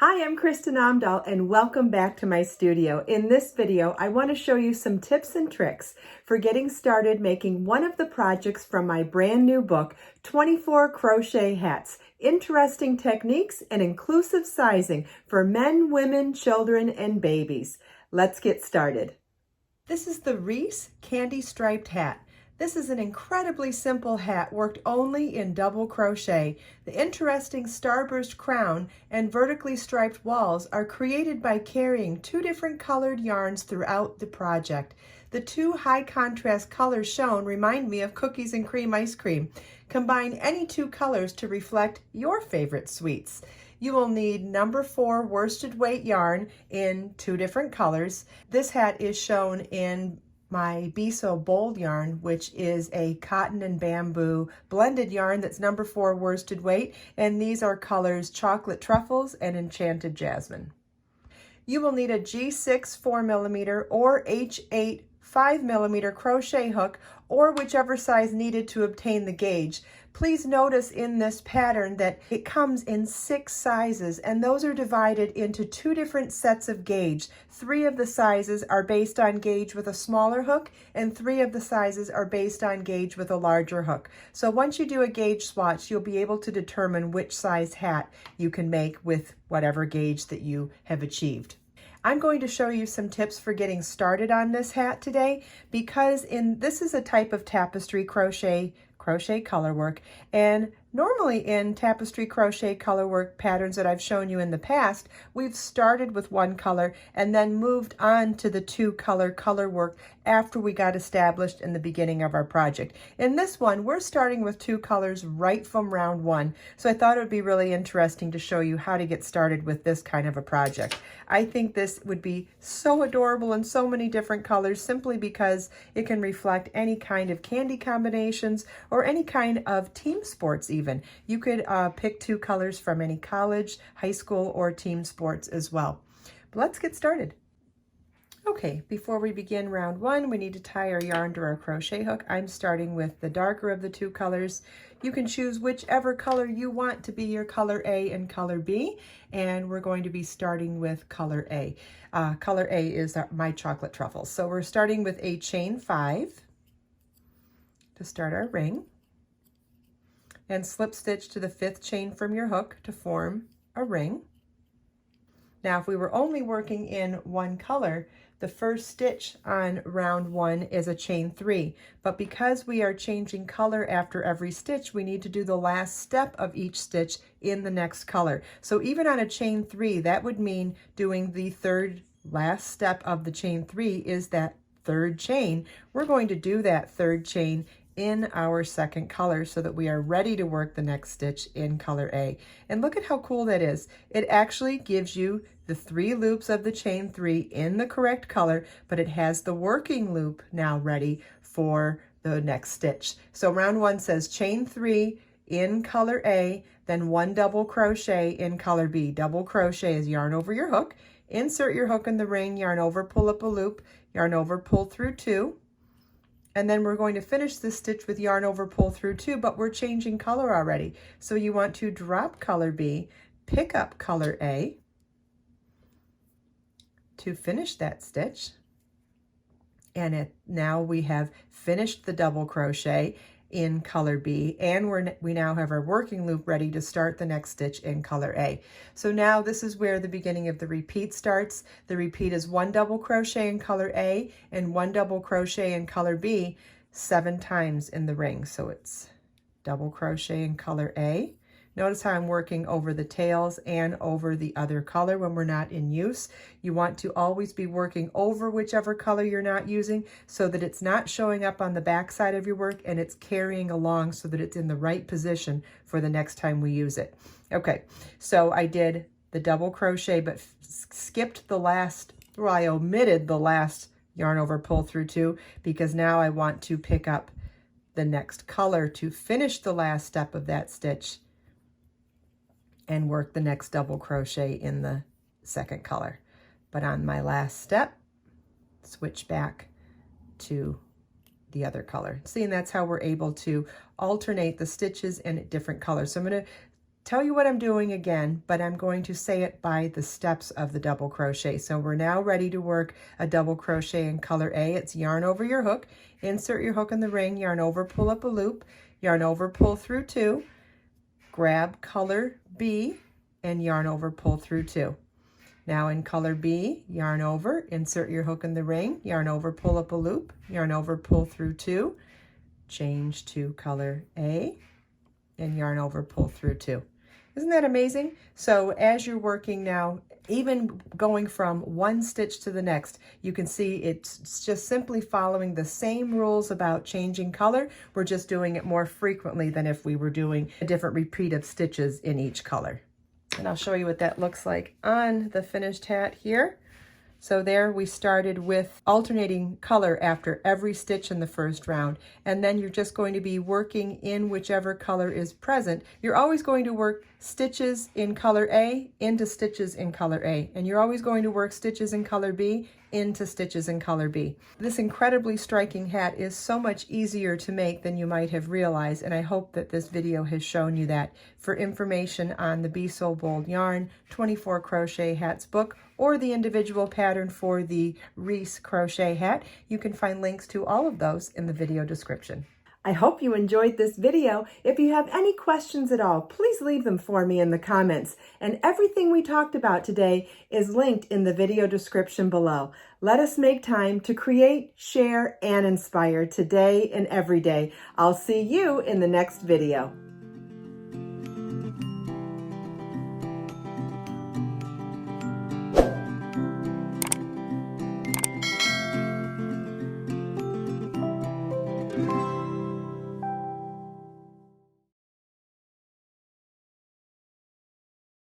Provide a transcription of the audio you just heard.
Hi, I'm Kristin Omdahl and welcome back to my studio. In this video, I want to show you some tips and tricks for getting started making one of the projects from my brand new book, 24 Crochet Hats, Interesting Techniques and Inclusive Sizing for Men, Women, Children, and Babies. Let's get started. This is the Reese Candy Striped Hat. This is an incredibly simple hat worked only in double crochet. The interesting starburst crown and vertically striped walls are created by carrying two different colored yarns throughout the project. The two high contrast colors shown remind me of cookies and cream ice cream. Combine any two colors to reflect your favorite sweets. You will need number 4 worsted weight yarn in two different colors. This hat is shown in my Be So Bold yarn, which is a cotton and bamboo blended yarn that's number 4 worsted weight, and these are colors Chocolate Truffles and Enchanted Jasmine. You will need a G6 4mm or H8 5mm crochet hook, or whichever size needed to obtain the gauge. Please notice in this pattern that it comes in 6 sizes, and those are divided into 2 different sets of gauge. 3 of the sizes are based on gauge with a smaller hook, and 3 of the sizes are based on gauge with a larger hook. So once you do a gauge swatch, you'll be able to determine which size hat you can make with whatever gauge that you have achieved. I'm going to show you some tips for getting started on this hat today, because this is a type of tapestry crochet colorwork, and normally in tapestry crochet colorwork patterns that I've shown you in the past, we've started with one color and then moved on to the 2-color colorwork after we got established in the beginning of our project. In this one, we're starting with 2 colors right from round 1, so I thought it would be really interesting to show you how to get started with this kind of a project. I think this would be so adorable in so many different colors, simply because it can reflect any kind of candy combinations or any kind of team sports even. You could pick 2 colors from any college, high school, or team sports as well. But let's get started. Okay, before we begin round 1, we need to tie our yarn to our crochet hook. I'm starting with the darker of the 2 colors. You can choose whichever color you want to be your color A and color B, and we're going to be starting with color A. Color A is my Chocolate Truffles. So we're starting with a chain 5 to start our ring, and slip stitch to the 5th chain from your hook to form a ring. Now, if we were only working in one color, the first stitch on round 1 is a chain 3, but because we are changing color after every stitch, we need to do the last step of each stitch in the next color. So even on a chain 3, that would mean doing the third last step of the chain 3 is that 3rd chain. We're going to do that 3rd chain in our 2nd color so that we are ready to work the next stitch in color A. And look at how cool that is. It actually gives you the 3 loops of the chain 3 in the correct color, but it has the working loop now ready for the next stitch. So round 1 says chain 3 in color A, then 1 double crochet in color B. Double crochet is yarn over your hook, insert your hook in the ring, yarn over, pull up a loop, yarn over, pull through 2. And then we're going to finish this stitch with yarn over, pull through 2, but we're changing color already. So you want to drop color B, pick up color A to finish that stitch. And now we have finished the double crochet in color B, and we now have our working loop ready to start the next stitch in color A. So now this is where the beginning of the repeat starts. The repeat is 1 double crochet in color A and 1 double crochet in color B 7 times in the ring. So it's double crochet in color A. Notice how I'm working over the tails and over the other color when we're not in use. You want to always be working over whichever color you're not using so that it's not showing up on the back side of your work, and it's carrying along so that it's in the right position for the next time we use it. Okay, so I did the double crochet but skipped the last, or I omitted the last yarn over, pull through 2, because now I want to pick up the next color to finish the last step of that stitch and work the next double crochet in the 2nd color. But on my last step, switch back to the other color. See, and that's how we're able to alternate the stitches in different colors. So I'm going to tell you what I'm doing again, but I'm going to say it by the steps of the double crochet. So we're now ready to work a double crochet in color A. It's yarn over your hook, insert your hook in the ring, yarn over, pull up a loop, yarn over, pull through 2, grab color B, and yarn over, pull through 2. Now in color B, yarn over, insert your hook in the ring, yarn over, pull up a loop, yarn over, pull through 2, change to color A, and yarn over, pull through 2. Isn't that amazing? So as you're working now, even going from one stitch to the next, you can see it's just simply following the same rules about changing color. We're just doing it more frequently than if we were doing a different repeat of stitches in each color. And I'll show you what that looks like on the finished hat here. So there we started with alternating color after every stitch in the first round, and then you're just going to be working in whichever color is present. You're always going to work stitches in color A into stitches in color A, and you're always going to work stitches in color B into stitches in color B. This incredibly striking hat is so much easier to make than you might have realized, and I hope that this video has shown you that. For information on the Be So Bold Yarn 24 Crochet Hats book or the individual pattern for the Reese crochet hat, you can find links to all of those in the video description. I hope you enjoyed this video. If you have any questions at all, please leave them for me in the comments. And everything we talked about today is linked in the video description below. Let us make time to create, share, and inspire today and every day. I'll see you in the next video.